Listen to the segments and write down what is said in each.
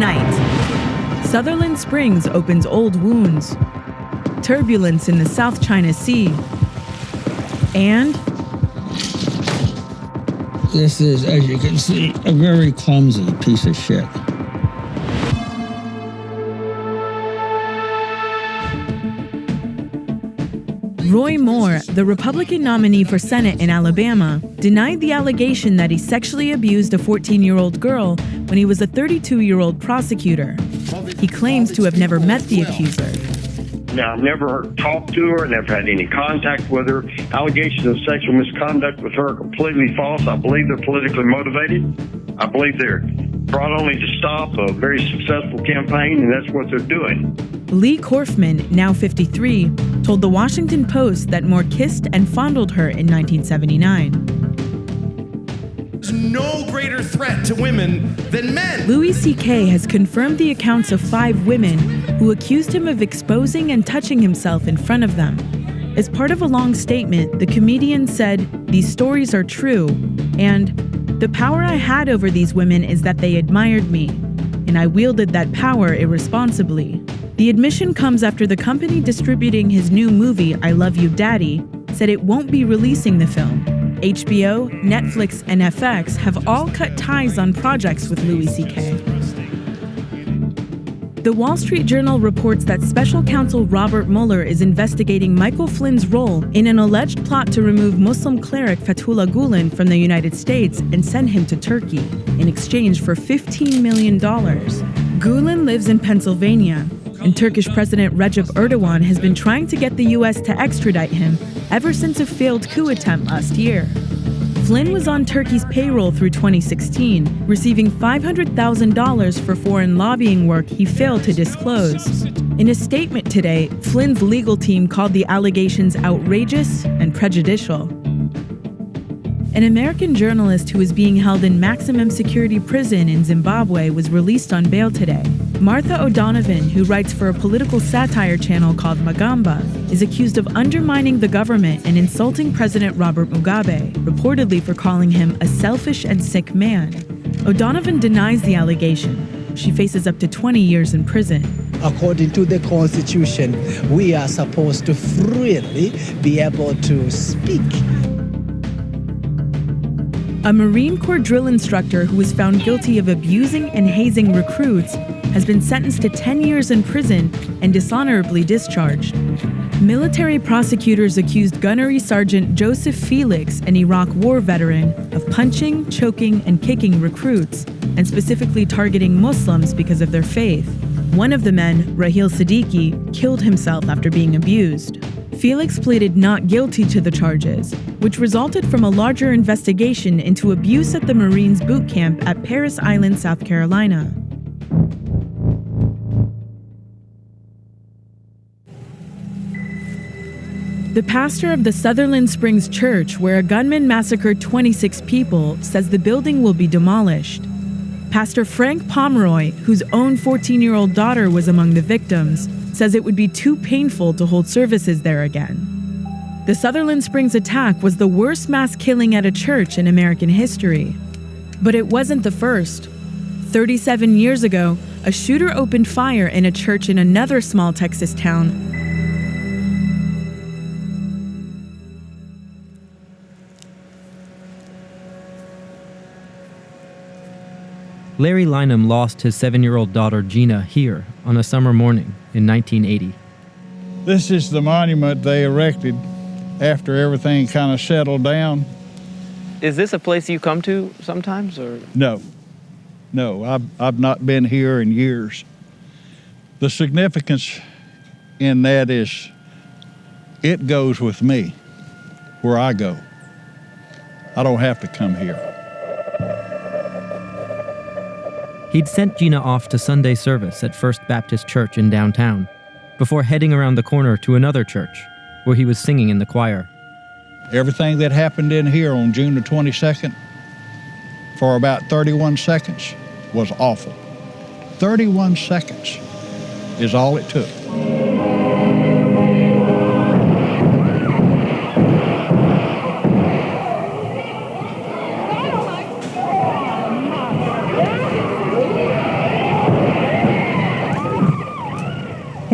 Tonight, Sutherland Springs opens old wounds. Turbulence in the South China Sea. And this is, as you can see, a very clumsy piece of shit. Roy Moore, the Republican nominee for Senate in Alabama, denied the allegation that he sexually abused a 14-year-old girl when he was a 32-year-old prosecutor. He claims to have never met the accuser. Now, I've never talked to her, never had any contact with her. Allegations of sexual misconduct with her are completely false. I believe they're politically motivated. I believe they're brought only to stop a very successful campaign, and that's what they're doing. Lee Korfman, now 53, told The Washington Post that Moore kissed and fondled her in 1979. There's no greater threat to women than men. Louis C.K. has confirmed the accounts of 5 women who accused him of exposing and touching himself in front of them. As part of a long statement, the comedian said, "These stories are true," and "The power I had over these women is that they admired me, and I wielded that power irresponsibly." The admission comes after the company distributing his new movie, I Love You, Daddy, said it won't be releasing the film. HBO, Netflix, and FX have all cut ties on projects with Louis C.K. The Wall Street Journal reports that special counsel Robert Mueller is investigating Michael Flynn's role in an alleged plot to remove Muslim cleric Fethullah Gulen from the United States and send him to Turkey in exchange for $15 million. Gulen lives in Pennsylvania, and Turkish President Recep Erdogan has been trying to get the U.S. to extradite him ever since a failed coup attempt last year. Flynn was on Turkey's payroll through 2016, receiving $500,000 for foreign lobbying work he failed to disclose. In a statement today, Flynn's legal team called the allegations outrageous and prejudicial. An American journalist who is being held in maximum security prison in Zimbabwe was released on bail today. Martha O'Donovan, who writes for a political satire channel called Magamba, is accused of undermining the government and insulting President Robert Mugabe, reportedly for calling him a selfish and sick man. O'Donovan denies the allegation. She faces up to 20 years in prison. According to the Constitution, we are supposed to freely be able to speak. A Marine Corps drill instructor who was found guilty of abusing and hazing recruits has been sentenced to 10 years in prison and dishonorably discharged. Military prosecutors accused Gunnery Sergeant Joseph Felix, an Iraq War veteran, of punching, choking, and kicking recruits, and specifically targeting Muslims because of their faith. One of the men, Rahil Siddiqui, killed himself after being abused. Felix pleaded not guilty to the charges, which resulted from a larger investigation into abuse at the Marines boot camp at Manus Island, South Carolina. The pastor of the Sutherland Springs church, where a gunman massacred 26 people, says the building will be demolished. Pastor Frank Pomeroy, whose own 14-year-old daughter was among the victims, says it would be too painful to hold services there again. The Sutherland Springs attack was the worst mass killing at a church in American history. But it wasn't the first. 37 years ago, a shooter opened fire in a church in another small Texas town. Larry Lynham lost his 7-year-old daughter Gina here on a summer morning in 1980. This is the monument they erected after everything kind of settled down. Is this a place you come to sometimes, or? No, I've not been here in years. The significance in that is it goes with me where I go. I don't have to come here. He'd sent Gina off to Sunday service at First Baptist Church in downtown, before heading around the corner to another church, where he was singing in the choir. Everything that happened in here on June the 22nd, for about 31 seconds, was awful. 31 seconds is all it took.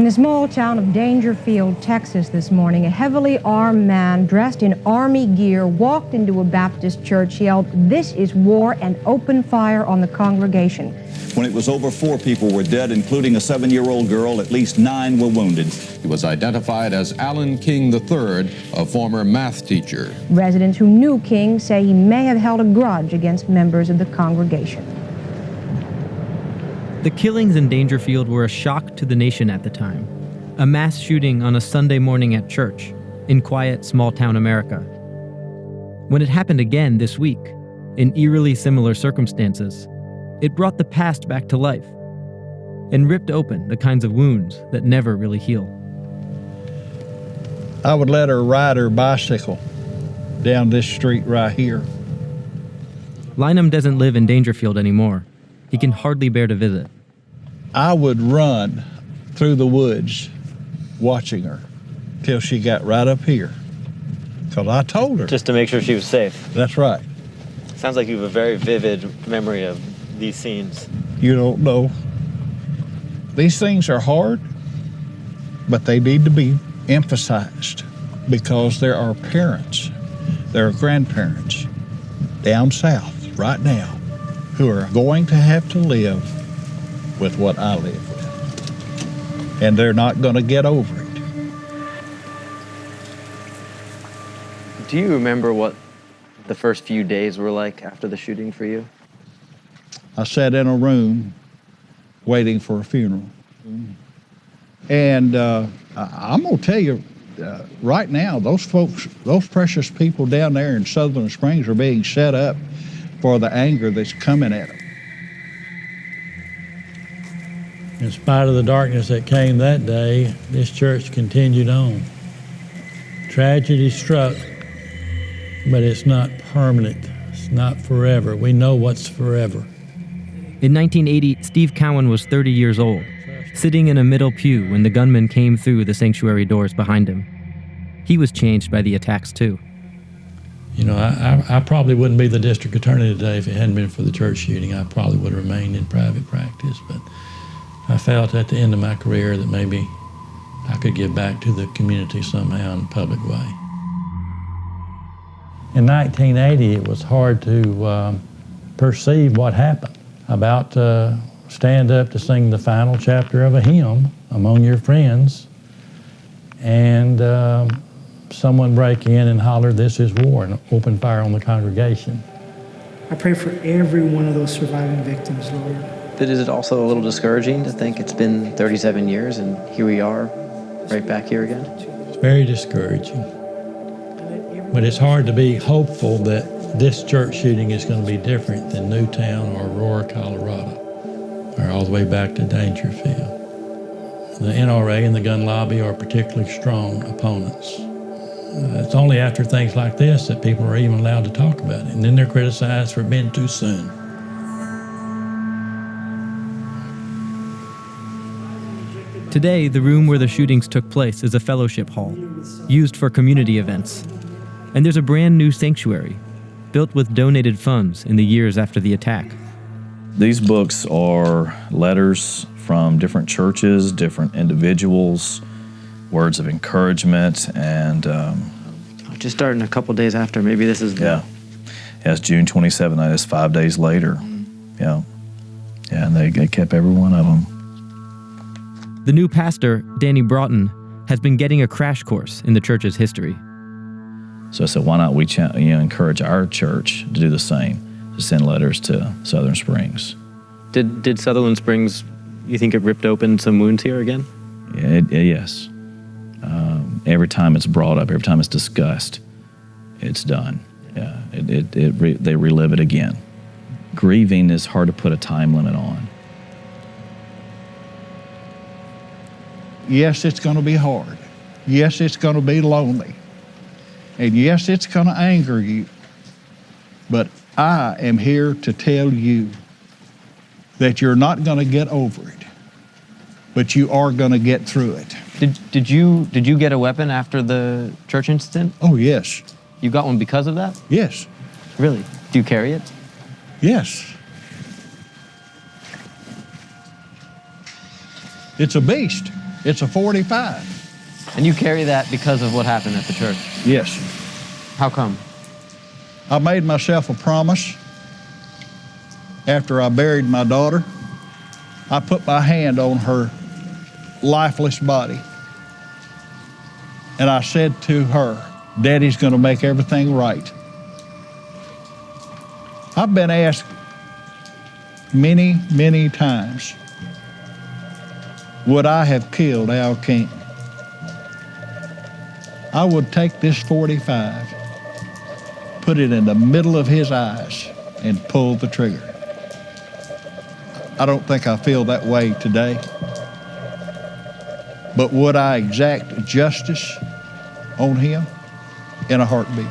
the small town of Dangerfield, Texas this morning, a heavily armed man dressed in Army gear walked into a Baptist church, yelled, "This is war," and opened fire on the congregation. When it was over, 4 people were dead, including a 7-year-old girl. At least 9 were wounded. He was identified as Alan King III, a former math teacher. Residents who knew King say he may have held a grudge against members of the congregation. The killings in Dangerfield were a shock to the nation at the time. A mass shooting on a Sunday morning at church in quiet, small-town America. When it happened again this week, in eerily similar circumstances, it brought the past back to life and ripped open the kinds of wounds that never really heal. I would let her ride her bicycle down this street right here. Lynham doesn't live in Dangerfield anymore. He can hardly bear to visit. I would run through the woods watching her till she got right up here. Because I told her. Just to make sure she was safe. That's right. Sounds like you have a very vivid memory of these scenes. You don't know. These things are hard, but they need to be emphasized because there are parents, there are grandparents down south right now who are going to have to live with what I live with. And they're not going to get over it. Do you remember what the first few days were like after the shooting for you? I sat in a room waiting for a funeral. And I'm going to tell you, right now, those folks, those precious people down there in Sutherland Springs are being set up for the anger that's coming at them. In spite of the darkness that came that day, this church continued on. Tragedy struck, but it's not permanent. It's not forever. We know what's forever. In 1980, Steve Cowan was 30 years old, sitting in a middle pew when the gunman came through the sanctuary doors behind him. He was changed by the attacks too. You know, I probably wouldn't be the district attorney today if it hadn't been for the church shooting. I probably would have remained in private practice, but I felt at the end of my career that maybe I could give back to the community somehow in a public way. In 1980, it was hard to perceive what happened. About to stand up to sing the final chapter of a hymn among your friends, and someone break in and holler, "This is war," and open fire on the congregation. I pray for every one of those surviving victims, Lord. But is it also a little discouraging to think it's been 37 years and here we are, right back here again? It's very discouraging. But it's hard to be hopeful that this church shooting is going to be different than Newtown or Aurora, Colorado, or all the way back to Dangerfield. The NRA and the gun lobby are particularly strong opponents. It's only after things like this that people are even allowed to talk about it, and then they're criticized for being too soon. Today, the room where the shootings took place is a fellowship hall, used for community events. And there's a brand new sanctuary, built with donated funds in the years after the attack. These books are letters from different churches, different individuals, words of encouragement, and just starting a couple days after, maybe this is yeah, it's June 27th. That's 5 days later. Yeah, and they kept every one of them. The new pastor, Danny Broughton, has been getting a crash course in the church's history. So I said, why not we encourage our church to do the same, to send letters to Sutherland Springs. Did Sutherland Springs, you think it ripped open some wounds here again? Yes. Every time it's brought up, every time it's discussed, it's done. Yeah, they relive it again. Grieving is hard to put a time limit on. Yes, it's going to be hard. Yes, it's going to be lonely. And yes, it's going to anger you. But I am here to tell you that you're not going to get over it, but you are going to get through it. Did you get a weapon after the church incident? Oh, yes. You got one because of that? Yes. Really? Do you carry it? Yes. It's a beast. It's a 45. And you carry that because of what happened at the church? Yes. How come? I made myself a promise after I buried my daughter. I put my hand on her lifeless body. And I said to her, Daddy's going to make everything right. I've been asked many, many times, would I have killed Al King? I would take this 45, put it in the middle of his eyes, and pull the trigger. I don't think I feel that way today. But would I exact justice on him? In a heartbeat.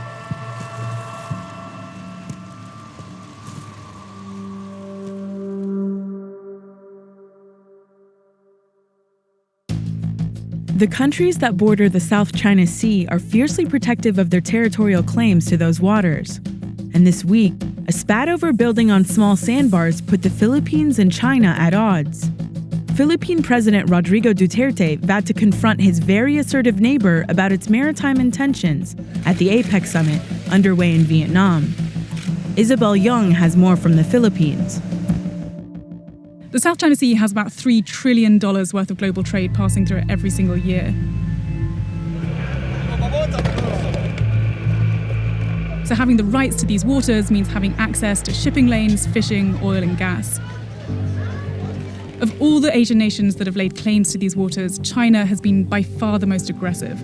The countries that border the South China Sea are fiercely protective of their territorial claims to those waters. And this week, a spat over building on small sandbars put the Philippines and China at odds. Philippine President Rodrigo Duterte vowed to confront his very assertive neighbor about its maritime intentions at the APEC summit underway in Vietnam. Isabel Young has more from the Philippines. The South China Sea has about $3 trillion worth of global trade passing through it every single year. So having the rights to these waters means having access to shipping lanes, fishing, oil and gas. Of all the Asian nations that have laid claims to these waters, China has been by far the most aggressive.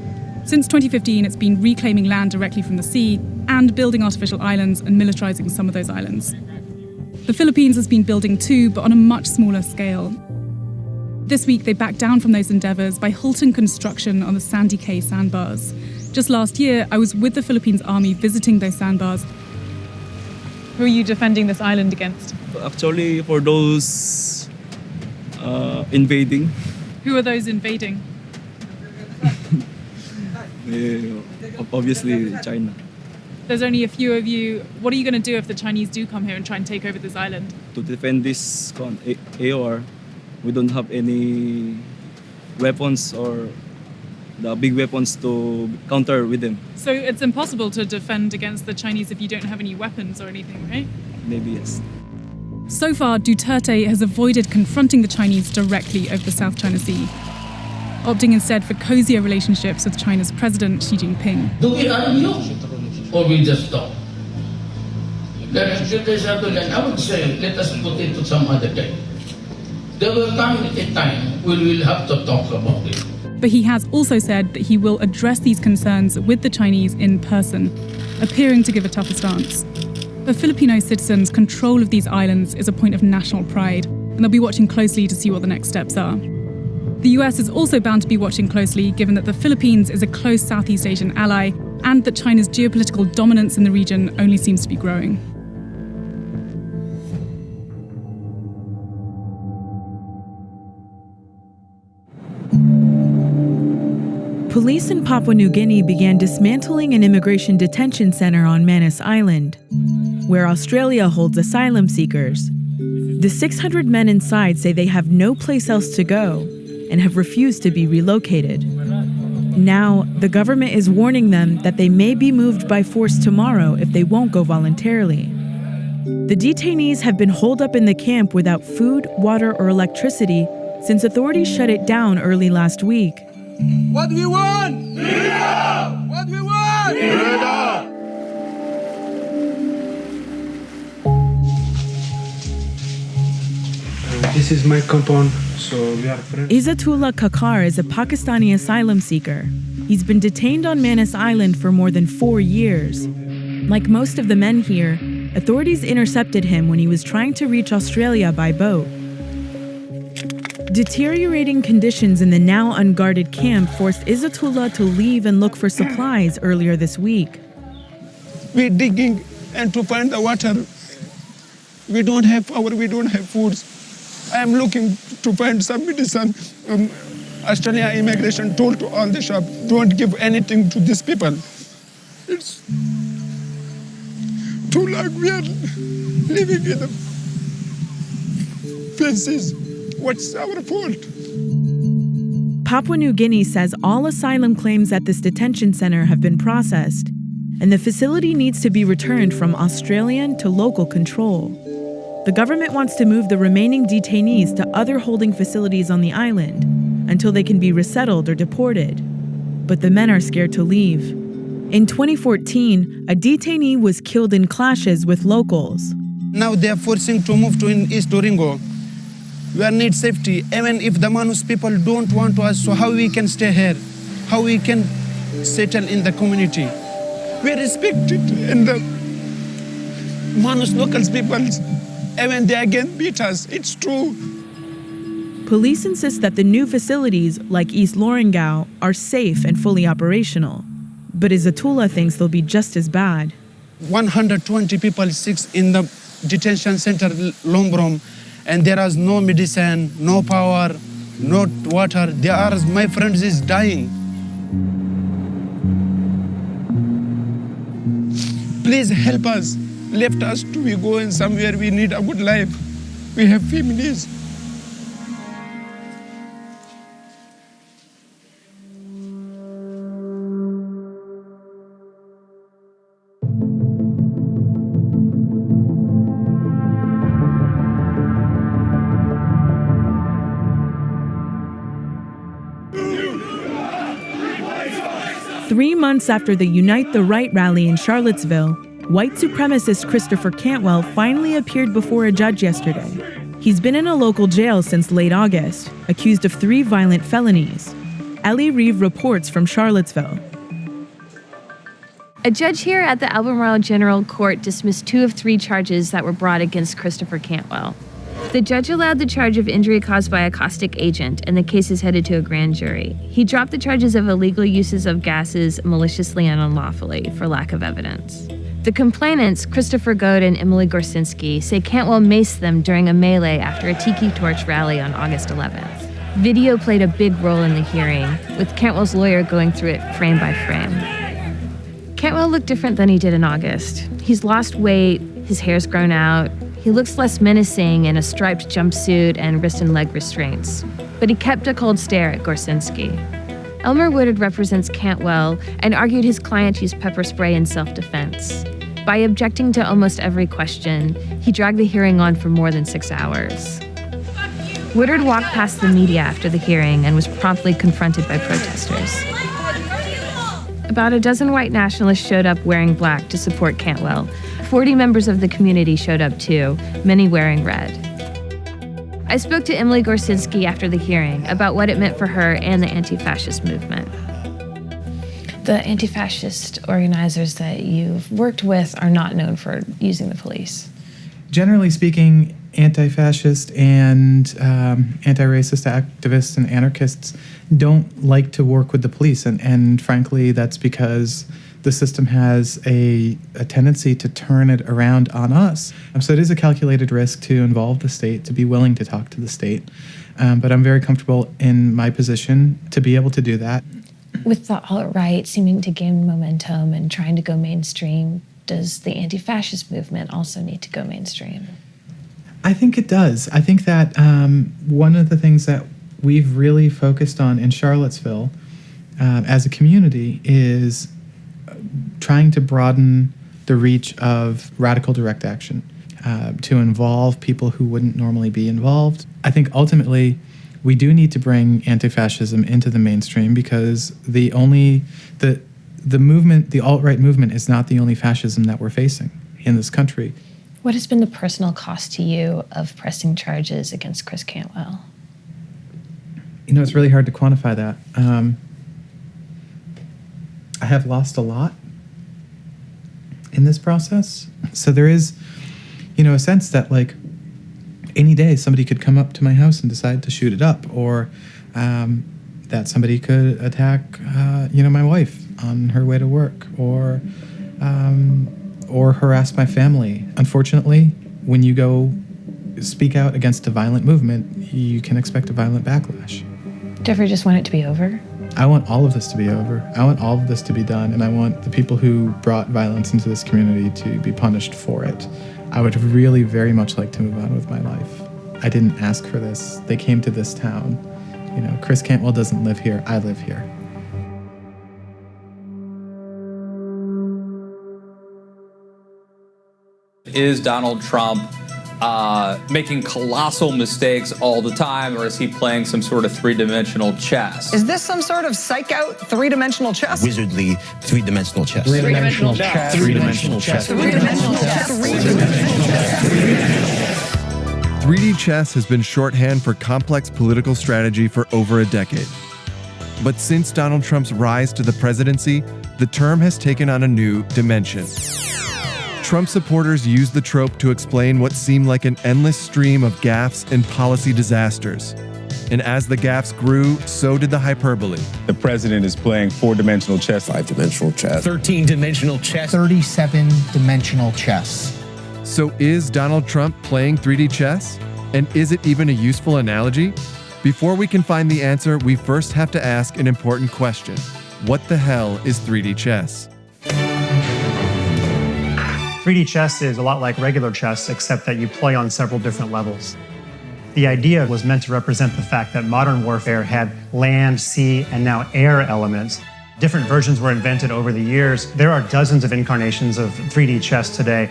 Since 2015, it's been reclaiming land directly from the sea and building artificial islands and militarizing some of those islands. The Philippines has been building too, but on a much smaller scale. This week, they backed down from those endeavors by halting construction on the Sandy Cay sandbars. Just last year, I was with the Philippines Army visiting those sandbars. Who are you defending this island against? Actually, for those invading. Who are those invading? Obviously, China. There's only a few of you. What are you going to do if the Chinese do come here and try and take over this island? To defend this AOR, we don't have any weapons or the big weapons to counter with them. So it's impossible to defend against the Chinese if you don't have any weapons or anything, right? Maybe yes. So far, Duterte has avoided confronting the Chinese directly over the South China Sea, opting instead for cozier relationships with China's President Xi Jinping. Do we argue or we just talk? Then I would say, let us put it to some other day. There will come a time when we'll have to talk about it. But he has also said that he will address these concerns with the Chinese in person, appearing to give a tougher stance. For Filipino citizens, control of these islands is a point of national pride, and they'll be watching closely to see what the next steps are. The US is also bound to be watching closely, given that the Philippines is a close Southeast Asian ally, and that China's geopolitical dominance in the region only seems to be growing. Police in Papua New Guinea began dismantling an immigration detention center on Manus Island, where Australia holds asylum seekers. The 600 men inside say they have no place else to go and have refused to be relocated. Now, the government is warning them that they may be moved by force tomorrow if they won't go voluntarily. The detainees have been holed up in the camp without food, water, or electricity since authorities shut it down early last week. What do we want? Freedom! What do we want? Freedom! This is my compound, so we are friends. Izzatullah Kakar is a Pakistani asylum seeker. He's been detained on Manus Island for more than 4 years. Like most of the men here, authorities intercepted him when he was trying to reach Australia by boat. Deteriorating conditions in the now unguarded camp forced Izzatullah to leave and look for supplies earlier this week. We're digging and to find the water. We don't have power, we don't have food. I am looking to find some medicine. Australian immigration told to all the shop, don't give anything to these people. It's too long we are living in the fences. What's our fault? Papua New Guinea says all asylum claims at this detention center have been processed, and the facility needs to be returned from Australian to local control. The government wants to move the remaining detainees to other holding facilities on the island until they can be resettled or deported. But the men are scared to leave. In 2014, a detainee was killed in clashes with locals. Now they are forcing to move to East Doringo. We need safety. Even if the Manus people don't want us, so how we can stay here? How we can settle in the community? We respect it, and the Manus locals people, even they again beat us. It's true. Police insist that the new facilities, like East Lorengau, are safe and fully operational. But Izatullah thinks they'll be just as bad. 120 people sick in the detention center, Lombrom, and there is no medicine, no power, no water. My friend is dying. Please help us. Left us to be going somewhere. We need a good life. We have families. Three months after the Unite the Right rally in Charlottesville, white supremacist Christopher Cantwell finally appeared before a judge yesterday. He's been in a local jail since late August, accused of 3 violent felonies. Ellie Reeve reports from Charlottesville. A judge here at the Albemarle General Court dismissed 2 of 3 charges that were brought against Christopher Cantwell. The judge allowed the charge of injury caused by a caustic agent, and the case is headed to a grand jury. He dropped the charges of illegal uses of gases maliciously and unlawfully for lack of evidence. The complainants, Christopher Goad and Emily Gorsinski, say Cantwell maced them during a melee after a Tiki Torch rally on August 11th. Video played a big role in the hearing, with Cantwell's lawyer going through it frame by frame. Cantwell looked different than he did in August. He's lost weight, his hair's grown out, he looks less menacing in a striped jumpsuit and wrist and leg restraints. But he kept a cold stare at Gorsinski. Elmer Woodard represents Cantwell and argued his client used pepper spray in self-defense. By objecting to almost every question, he dragged the hearing on for more than 6 hours. Woodard walked past the media after the hearing and was promptly confronted by protesters. About a dozen white nationalists showed up wearing black to support Cantwell. 40 members of the community showed up too, many wearing red. I spoke to Emily Gorsinski after the hearing about what it meant for her and the anti-fascist movement. The anti-fascist organizers that you've worked with are not known for using the police. Generally speaking, anti-fascist and anti-racist activists and anarchists don't like to work with the police, and frankly, that's because the system has a tendency to turn it around on us. So it is a calculated risk to involve the state, to be willing to talk to the state. But I'm very comfortable in my position to be able to do that. With the alt-right seeming to gain momentum and trying to go mainstream, does the anti-fascist movement also need to go mainstream? I think it does. I think that one of the things that we've really focused on in Charlottesville as a community is trying to broaden the reach of radical direct action, to involve people who wouldn't normally be involved. I think ultimately we do need to bring anti-fascism into the mainstream because the movement, the alt-right movement, is not the only fascism that we're facing in this country. What has been the personal cost to you of pressing charges against Chris Cantwell? You know, it's really hard to quantify that. I have lost a lot in this process. So there is, a sense that like any day somebody could come up to my house and decide to shoot it up, or that somebody could attack, my wife on her way to work, or harass my family. Unfortunately, when you go speak out against a violent movement, you can expect a violent backlash. Do you ever just want it to be over? I want all of this to be over. I want all of this to be done, and I want the people who brought violence into this community to be punished for it. I would really very much like to move on with my life. I didn't ask for this. They came to this town. Chris Cantwell doesn't live here. I live here. Is Donald Trump making colossal mistakes all the time, or is he playing some sort of three-dimensional chess? Is this some sort of psych-out three-dimensional chess? Wizardly three-dimensional chess. Three-dimensional chess. Three-dimensional chess. Three-dimensional chess. Three-dimensional chess. 3D chess has been shorthand for complex political strategy for over a decade. But since Donald Trump's rise to the presidency, the term has taken on a new dimension. Trump supporters used the trope to explain what seemed like an endless stream of gaffes and policy disasters. And as the gaffes grew, so did the hyperbole. The president is playing four-dimensional chess. Five-dimensional chess. 13-dimensional chess. 37-dimensional chess. So is Donald Trump playing 3D chess? And is it even a useful analogy? Before we can find the answer, we first have to ask an important question. What the hell is 3D chess? 3D chess is a lot like regular chess, except that you play on several different levels. The idea was meant to represent the fact that modern warfare had land, sea, and now air elements. Different versions were invented over the years. There are dozens of incarnations of 3D chess today.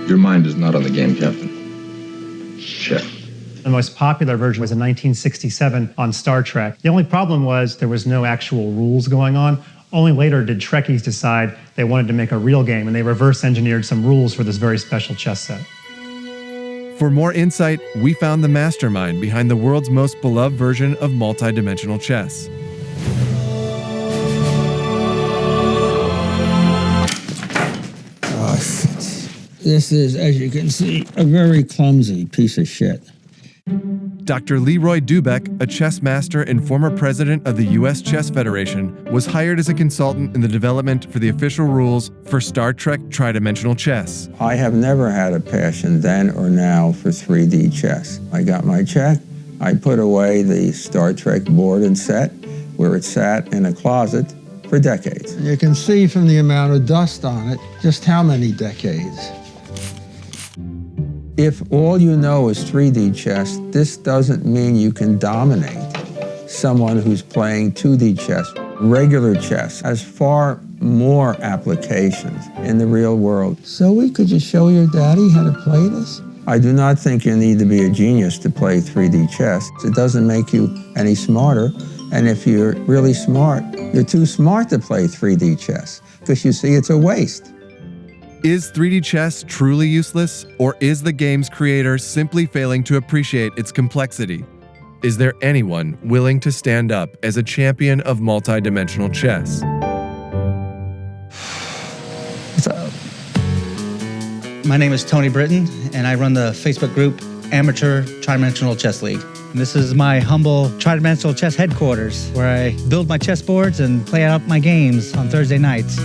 Your mind is not on the game, Captain. Check. The most popular version was in 1967 on Star Trek. The only problem was there was no actual rules going on. Only later did Trekkies decide they wanted to make a real game, and they reverse engineered some rules for this very special chess set. For more insight, we found the mastermind behind the world's most beloved version of multi-dimensional chess. This is, as you can see, a very clumsy piece of shit. Dr. Leroy Dubeck, a chess master and former president of the U.S. Chess Federation, was hired as a consultant in the development for the official rules for Star Trek tridimensional chess. I have never had a passion then or now for 3D chess. I got my check, I put away the Star Trek board and set, where it sat in a closet for decades. You can see from the amount of dust on it just how many decades. If all you know is 3D chess, this doesn't mean you can dominate someone who's playing 2D chess. Regular chess has far more applications in the real world. Zoe, could you show your daddy how to play this? I do not think you need to be a genius to play 3D chess. It doesn't make you any smarter. And if you're really smart, you're too smart to play 3D chess because you see it's a waste. Is 3D chess truly useless, or is the game's creator simply failing to appreciate its complexity? Is there anyone willing to stand up as a champion of multi-dimensional chess? What's up? My name is Tony Britton, and I run the Facebook group Amateur Tridimensional Chess League. And this is my humble tridimensional chess headquarters, where I build my chessboards and play out my games on Thursday nights.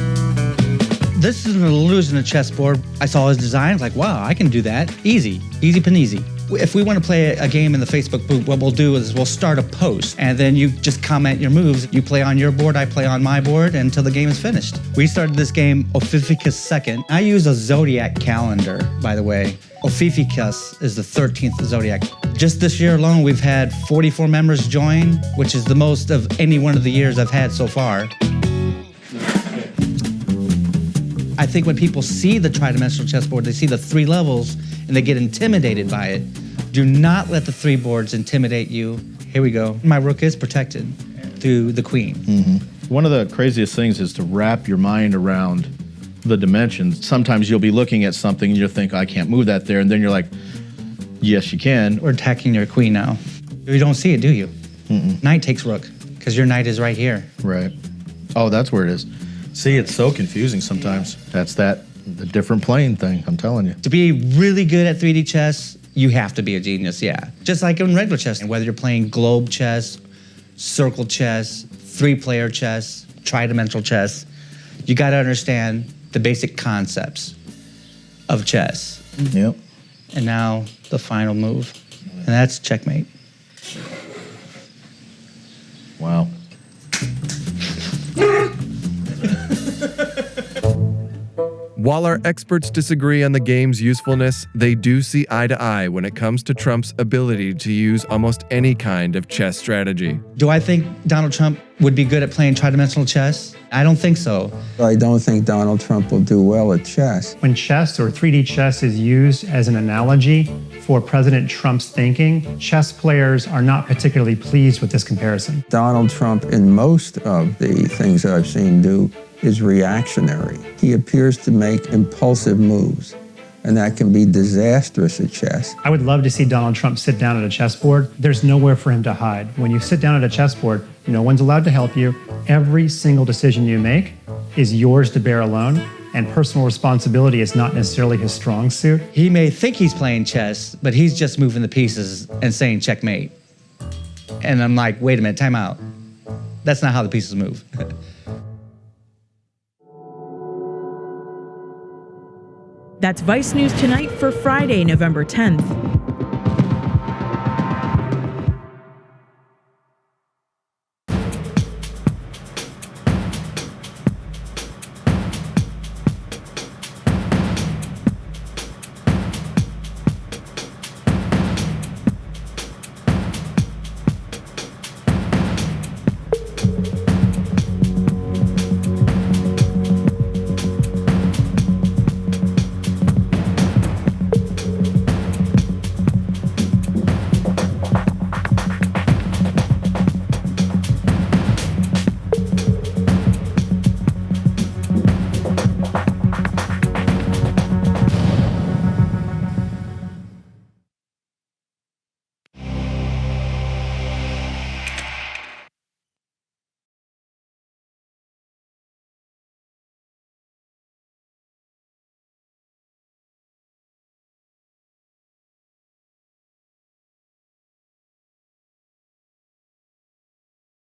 This is an illusion of chessboard. I saw his design, I was like, wow, I can do that. Easy peasy. If we want to play a game in the Facebook group, what we'll do is we'll start a post, and then you just comment your moves. You play on your board, I play on my board until the game is finished. We started this game Ophiuchus II. I use a zodiac calendar, by the way. Ophiuchus is the 13th zodiac. Just this year alone, we've had 44 members join, which is the most of any one of the years I've had so far. I think when people see the tridimensional chessboard, they see the 3 levels and they get intimidated by it. Do not let the 3 boards intimidate you. Here we go. My rook is protected through the queen. Mm-hmm. One of the craziest things is to wrap your mind around the dimensions. Sometimes you'll be looking at something and you'll think, I can't move that there. And then you're like, yes, you can. We're attacking your queen now. You don't see it, do you? Mm-mm. Knight takes rook, because your knight is right here. Right. Oh, that's where it is. See, it's so confusing sometimes. That's the different plane thing, I'm telling you. To be really good at 3D chess, you have to be a genius, yeah. Just like in regular chess, whether you're playing globe chess, circle chess, 3-player chess, tridimensional chess, you got to understand the basic concepts of chess. Yep. And now the final move, and that's checkmate. Wow. While our experts disagree on the game's usefulness, they do see eye to eye when it comes to Trump's ability to use almost any kind of chess strategy. Do I think Donald Trump would be good at playing tridimensional chess? I don't think so. I don't think Donald Trump will do well at chess. When chess or 3D chess is used as an analogy for President Trump's thinking, chess players are not particularly pleased with this comparison. Donald Trump, in most of the things that I've seen do, is reactionary. He appears to make impulsive moves, and that can be disastrous at chess. I would love to see Donald Trump sit down at a chessboard. There's nowhere for him to hide. When you sit down at a chessboard, no one's allowed to help you. Every single decision you make is yours to bear alone, and personal responsibility is not necessarily his strong suit. He may think he's playing chess, but he's just moving the pieces and saying checkmate. And I'm like, wait a minute, time out. That's not how the pieces move. That's Vice News Tonight for Friday, November 10th.